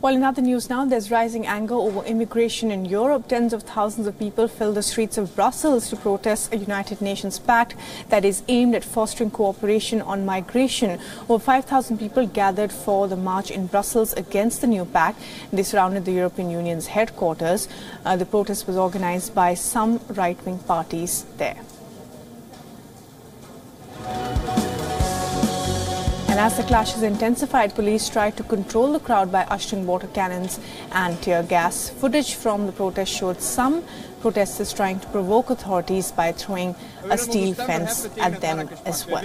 Well, in other news now, there's rising anger over immigration in Europe. Tens of thousands of people filled the streets of Brussels to protest a United Nations pact that is aimed at fostering cooperation on migration. Over 5,000 people gathered for the march in Brussels against the new pact. They surrounded the European Union's headquarters. The protest was organized by some right-wing parties there. And as the clashes intensified, police tried to control the crowd by ushering water cannons and tear gas. Footage from the protest showed some protesters trying to provoke authorities by throwing a steel fence at them as well.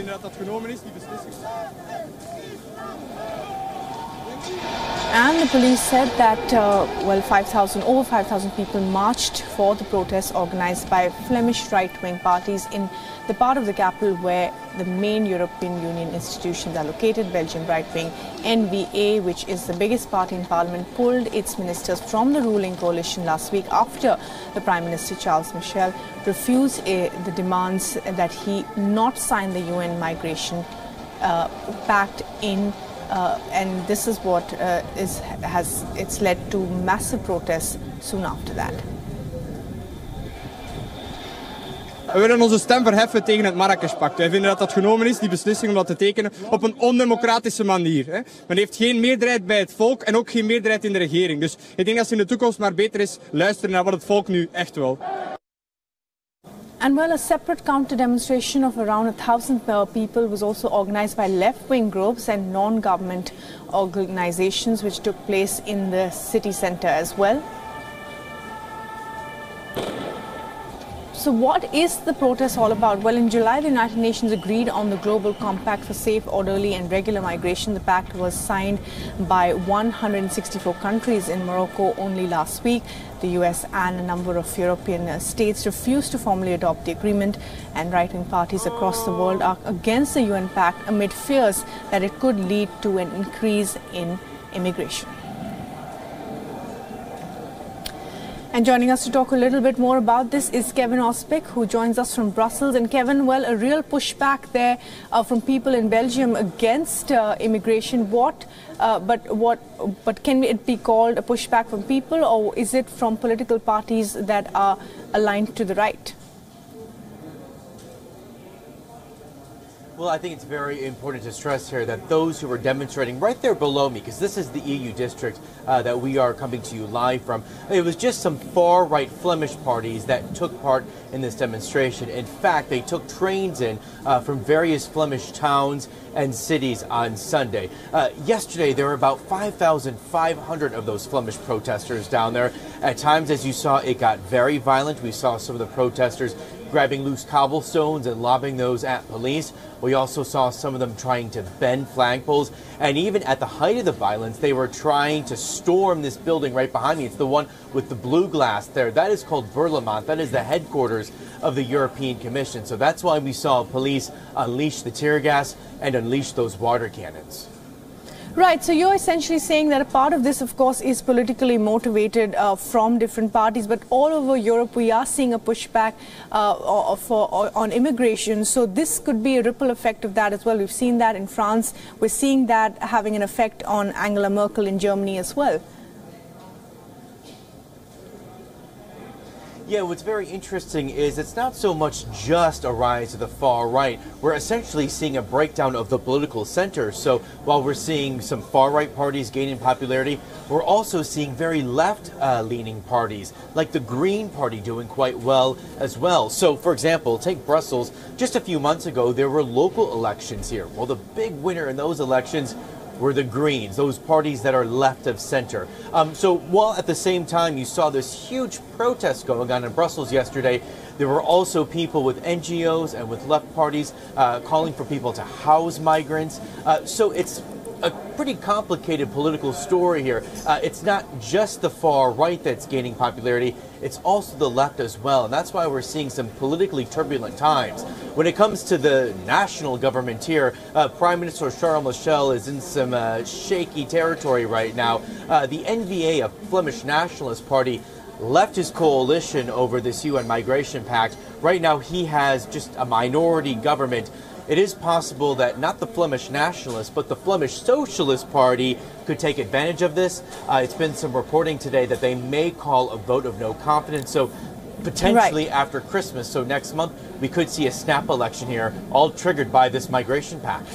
And the police said that, over 5,000 people marched for the protests organized by Flemish right-wing parties in the part of the capital where the main European Union institutions are located. Belgium right-wing NVA, which is the biggest party in parliament, pulled its ministers from the ruling coalition last week after the Prime Minister Charles Michel refused the demands that he not sign the UN migration pact in. And this is what it's led to massive protests soon after that. We willen onze stem verheffen tegen het Marrakesh-pact. Wij vinden dat dat genomen is, die beslissing om dat te tekenen, op een ondemocratische manier. Men heeft geen meerderheid bij het volk en ook geen meerderheid in de regering. Dus ik denk dat het in de toekomst maar beter is luisteren naar wat het volk nu echt wil. And well, a separate counter-demonstration of around 1,000 people was also organized by left-wing groups and non-government organizations, which took place in the city center as well. So what is the protest all about? Well, in July, the United Nations agreed on the Global Compact for Safe, Orderly and Regular Migration. The pact was signed by 164 countries in Morocco only last week. The US and a number of European states refused to formally adopt the agreement, and right-wing parties across the world are against the UN pact amid fears that it could lead to an increase in immigration. And joining us to talk a little bit more about this is Kevin Ospic, who joins us from Brussels. And Kevin, well, a real pushback there from people in Belgium against immigration. But can it be called a pushback from people, or is it from political parties that are aligned to the right? Well, I think it's very important to stress here that those who were demonstrating right there below me, because this is the EU district that we are coming to you live from, it was just some far-right Flemish parties that took part in this demonstration. In fact, they took trains in from various Flemish towns and cities on Sunday. Yesterday, there were about 5,500 of those Flemish protesters down there. At times, as you saw, it got very violent. We saw some of the protesters grabbing loose cobblestones and lobbing those at police. We also saw some of them trying to bend flagpoles. And even at the height of the violence, they were trying to storm this building right behind me. It's the one with the blue glass there. That is called Parlement. That is the headquarters of the European Commission. So that's why we saw police unleash the tear gas and unleash those water cannons. Right, so you're essentially saying that a part of this, of course, is politically motivated from different parties, but all over Europe we are seeing a pushback on immigration. So this could be a ripple effect of that as well. We've seen that in France. We're seeing that having an effect on Angela Merkel in Germany as well. Yeah, what's very interesting is it's not so much just a rise to the far right. We're essentially seeing a breakdown of the political center. So while we're seeing some far right parties gaining popularity, we're also seeing very left-leaning parties, like the Green Party, doing quite well as well. So, for example, take Brussels. Just a few months ago, there were local elections here. Well, the big winner in those elections were the Greens, those parties that are left of center. So while at the same time you saw this huge protest going on in Brussels yesterday, there were also people with NGOs and with left parties calling for people to house migrants. So it's a pretty complicated political story here. It's not just the far right that's gaining popularity, it's also the left as well. And that's why we're seeing some politically turbulent times. When it comes to the national government here, Prime Minister Charles Michel is in some shaky territory right now. The NVA, a Flemish nationalist party, left his coalition over this UN migration pact. Right now he has just a minority government. it is possible that not the Flemish Nationalists, but the Flemish Socialist Party could take advantage of this. It's been some reporting today that they may call a vote of no confidence. So potentially after Christmas, so next month, we could see a snap election here, all triggered by this migration pact.